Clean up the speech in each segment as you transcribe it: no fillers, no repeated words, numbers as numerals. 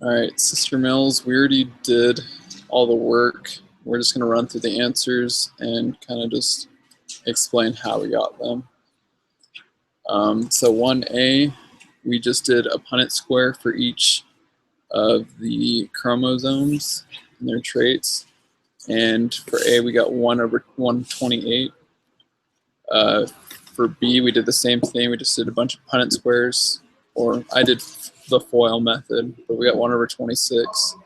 Alright, Sister Mills, we already did all the work. We're just going to run through the answers and kind of just explain how we got them. So 1A, we just did a Punnett square for each of the chromosomes and their traits. And for A, we got 1 over 128. For B, we did the same thing. We just did a bunch of Punnett squares, or I did the FOIL method, but we got 1 over 26.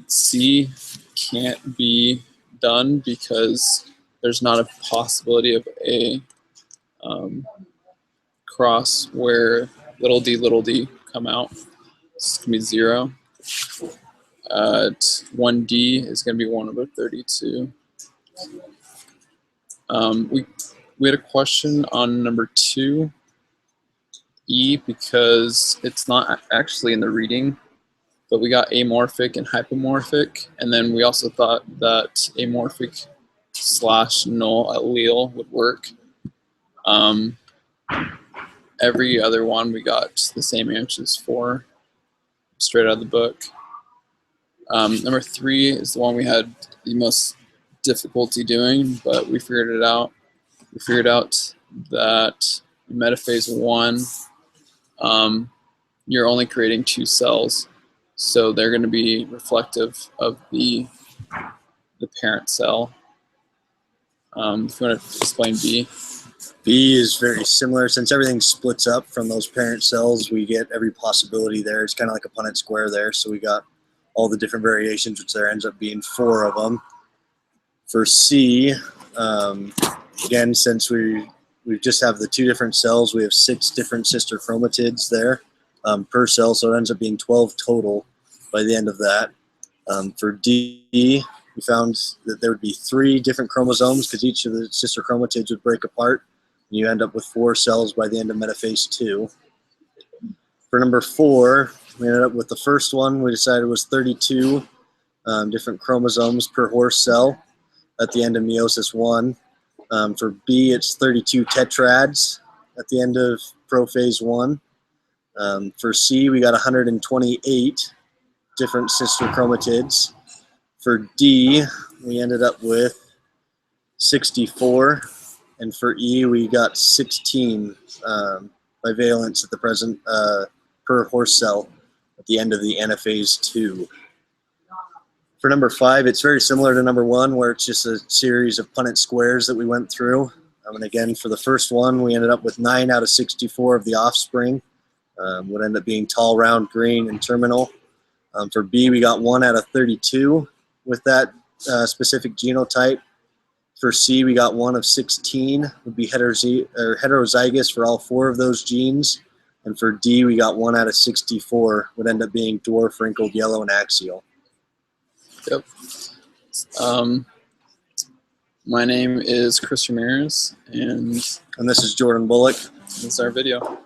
C can't be done because there's not a possibility of a cross where little d come out. This is going to be 0. 1D is going to be 1 over 32. We had a question on number 2, E, because it's not actually in the reading, but we got amorphic and hypomorphic, and then we also thought that amorphic / null allele would work. Every other one we got the same answers for, straight out of the book. Number 3 is the one we had the most difficulty doing, but we figured it out. We figured out that in metaphase 1, you're only creating 2 cells, so they're going to be reflective of the parent cell. If you want to explain B. B is very similar. Since everything splits up from those parent cells, we get every possibility there. It's kind of like a Punnett square there, so we got all the different variations, which there ends up being 4 of them. For C, again, since we just have the 2 different cells, we have 6 different sister chromatids there per cell, so it ends up being 12 total by the end of that. For D, we found that there would be 3 different chromosomes because each of the sister chromatids would break apart. And you end up with 4 cells by the end of metaphase 2. For number 4, we ended up with the first one we decided was 32 different chromosomes per horse cell at the end of meiosis 1. For B, it's 32 tetrads at the end of prophase 1. For C, we got 128 different sister chromatids. For D, we ended up with 64. And for E, we got 16 bivalents at the present per horse cell at the end of the anaphase 2. For number 5, it's very similar to number 1, where it's just a series of Punnett squares that we went through. And again, for the first one, we ended up with 9 out of 64 of the offspring. Would end up being tall, round, green, and terminal. For B, we got 1 out of 32 with that specific genotype. For C, we got 1 of 16, would be heterozygous for all 4 of those genes. And for D, we got 1 out of 64, would end up being dwarf, wrinkled, yellow, and axial. Yep. My name is Chris Ramirez, and this is Jordan Bullock. this is our video.